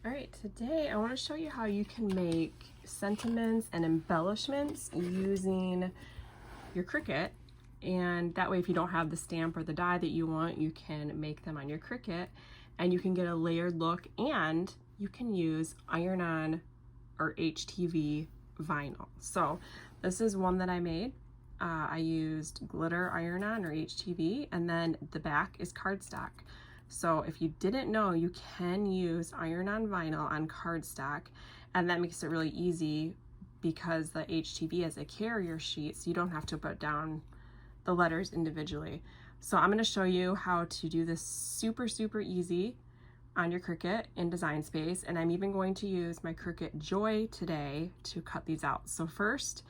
All right, today I want to show you how you can make sentiments and embellishments using your Cricut. And that way, if you don't have the stamp or the die that you want, you can make them on your Cricut and you can get a layered look, and you can use iron-on or HTV vinyl. So this is one that I made. I used glitter iron-on or HTV, and then the back is cardstock. So if you didn't know, you can use iron-on vinyl on cardstock, and that makes it really easy because the HTV is a carrier sheet, so you don't have to put down the letters individually. So I'm going to show you how to do this super easy on your Cricut in Design Space, and I'm even going to use my Cricut Joy today to cut these out. So first,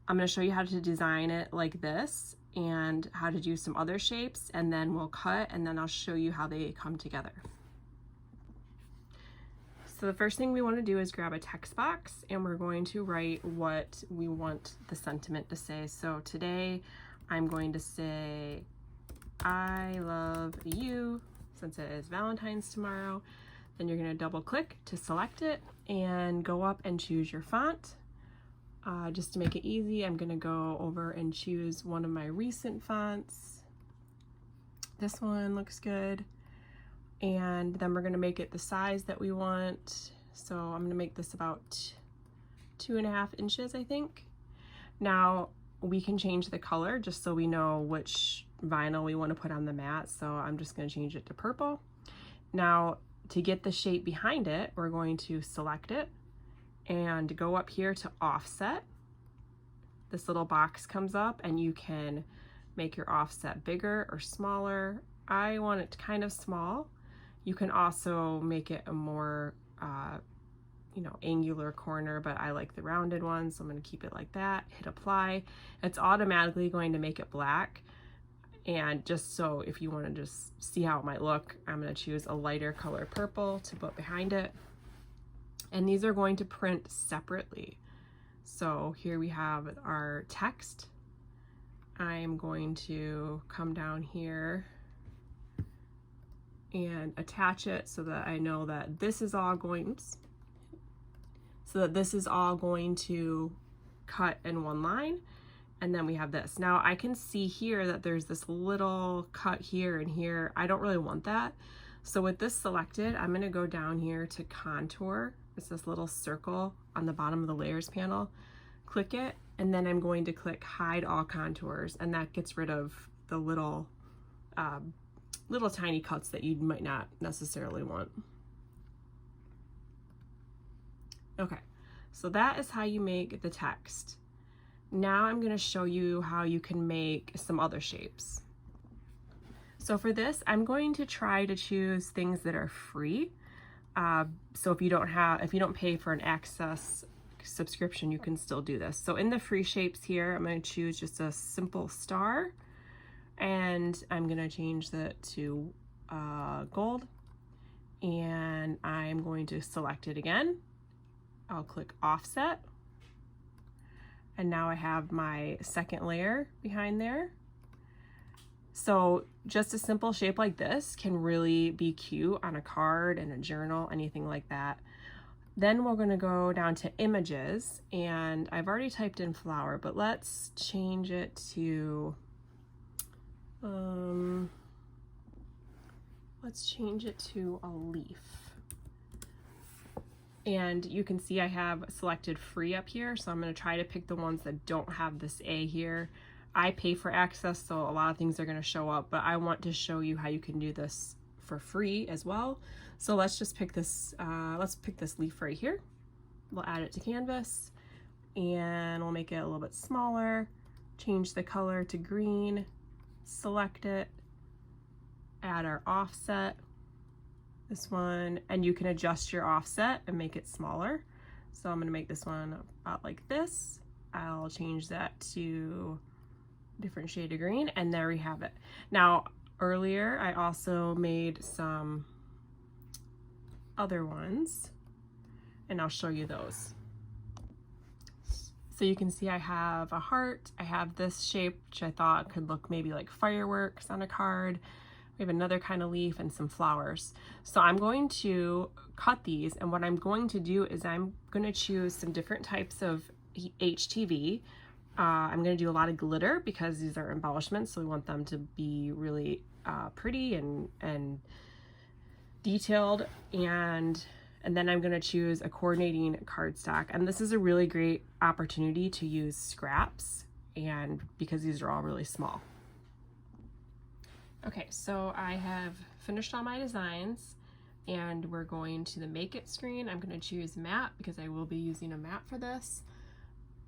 I'm going to show you how to design it like this and how to do some other shapes, and then we'll cut, and then I'll show you how they come together. So the first thing we want to do is grab a text box, and we're going to write what we want the sentiment to say. So today I'm going to say, I love you, since it is Valentine's tomorrow. Then you're going to double click to select it and go up and choose your font. Just to make it easy, I'm going to go over and choose one of my recent fonts. This one looks good. And then we're going to make it the size that we want. So I'm going to make this about 2.5 inches, I think. Now we can change the color just so we know which vinyl we want to put on the mat. So I'm just going to change it to purple. Now to get the shape behind it, we're going to select it and go up here to offset. This little box comes up and you can make your offset bigger or smaller. I want it kind of small. You can also make it a more angular corner, but I like the rounded one, so I'm going to keep it like that. Hit apply. It's automatically going to make it black, and just so if you want to just see how it might look, I'm going to choose a lighter color purple to put behind it. And these are going to print separately. So here we have our text. I'm going to come down here and attach it so that I know that this is all going, to cut in one line. And then we have this. Now I can see here that there's this little cut here and here. I don't really want that. So with this selected, I'm going to go down here to contour. It's this little circle on the bottom of the layers panel. Click it, and then I'm going to click hide all contours, and that gets rid of the little tiny cuts that you might not necessarily want. Okay, so that is how you make the text. Now I'm going to show you how you can make some other shapes. So for this, I'm going to try to choose things that are free. So if you don't pay for an access subscription, you can still do this. So in the free shapes here, I'm going to choose just a simple star, and I'm going to change that to gold, and I'm going to select it again. I'll click offset, and now I have my second layer behind there. So just a simple shape like this can really be cute on a card, in a journal, anything like that. Then we're going to go down to images, and I've already typed in flower, but let's change it to a leaf. And you can see I have selected free up here, so I'm going to try to pick the ones that don't have this A here. I pay for access, so a lot of things are going to show up, but I want to show you how you can do this for free as well. So let's just pick this, leaf right here. We'll add it to canvas, and we'll make it a little bit smaller, change the color to green, select it, add our offset, this one, and you can adjust your offset and make it smaller. So I'm going to make this one about like this. I'll change that to different shade of green, and there we have it. Now earlier I also made some other ones, and I'll show you those. So you can see I have a heart, I have this shape which I thought could look maybe like fireworks on a card. We have another kind of leaf and some flowers. So I'm going to cut these, and what I'm going to do is I'm going to choose some different types of HTV. I'm going to do a lot of glitter because these are embellishments, so we want them to be really pretty and detailed, and then I'm going to choose a coordinating cardstock. And this is a really great opportunity to use scraps, and because these are all really small. Okay, so I have finished all my designs, and we're going to the Make It screen. I'm going to choose matte because I will be using a matte for this.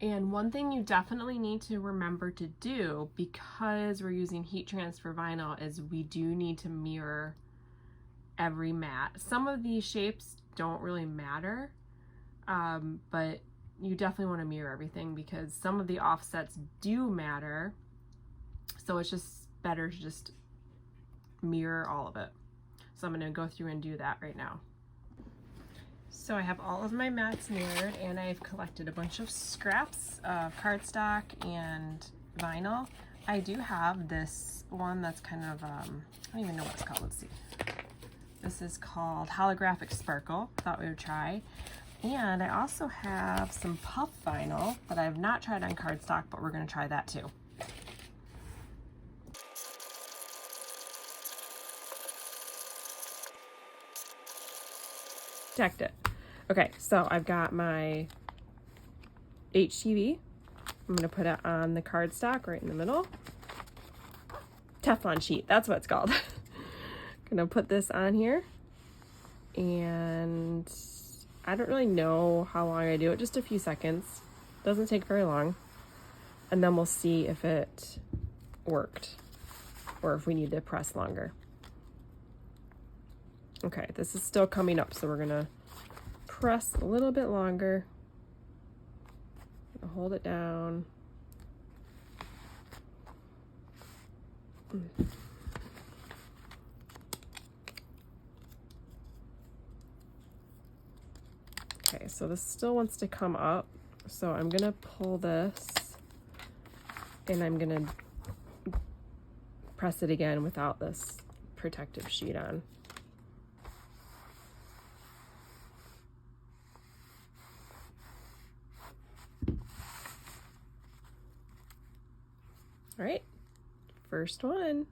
And one thing you definitely need to remember to do, because we're using heat transfer vinyl, is we do need to mirror every mat. Some of these shapes don't really matter, but you definitely want to mirror everything because some of the offsets do matter. So it's just better to just mirror all of it. So I'm going to go through and do that right now. So I have all of my mats mirrored, and I've collected a bunch of scraps of cardstock and vinyl. I do have this one that's kind of, I don't even know what it's called. Let's see. This is called Holographic Sparkle. Thought we would try. And I also have some puff vinyl that I have not tried on cardstock, but we're going to try that too. Checked it. Okay, so I've got my HTV. I'm going to put it on the cardstock right in the middle. Teflon sheet, that's what it's called. Gonna put this on here, and I don't really know how long I do it, just a few seconds. Doesn't take very long. And then we'll see if it worked or if we need to press longer. Okay, this is still coming up, so we're gonna press a little bit longer. Hold it down. Okay, so this still wants to come up, so I'm gonna pull this and I'm gonna press it again without this protective sheet on. All right, first one.